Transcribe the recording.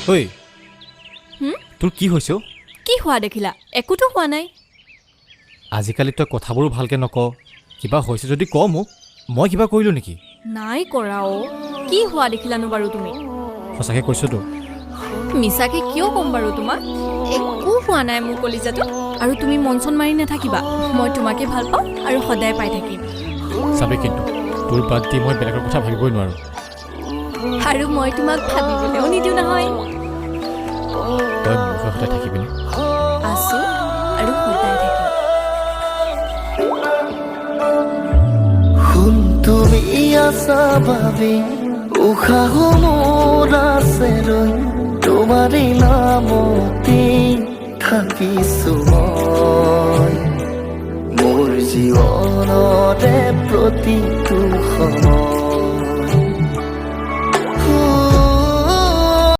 ঐ তোৰ কি হৈছে? কি হোৱা দেখিলা? একোতো হোৱা নাই। আজিকালি তই কথাবোৰো ভালকৈ নক। কিবা হৈছে যদি ক মোক, মই কিবা কৰিলোঁ নেকি? নাই কৰা অ'। কি হোৱা দেখিলানো বাৰু তুমি? সঁচাকৈ কৈছোতো। মিছাকে কিয় ক'ম বাৰু তোমাক? একো হোৱা নাই মোৰ কলিজাটো। আৰু তুমি মন চন মাৰি নাথাকিবা। মই তোমাকে ভাল পাওঁ আৰু সদায় পাই থাকিম। চাবি কিন্তু তোৰ বাদ দি মই বেলেগৰ কথা ভাবিবই নোৱাৰোঁ। আৰু মই তোমাক ভাবিবলৈও নিদিওঁ নহয়। তই মোৰ সদায় থাকিবিনে? আছো আৰু সদায় থাকিম। তুমি আছা বাবে উশাহ মোৰ আছে ৰৈ, তোমাৰে নামতে থাকিছো মই। মোৰ জীৱনৰে প্ৰতিটো সময়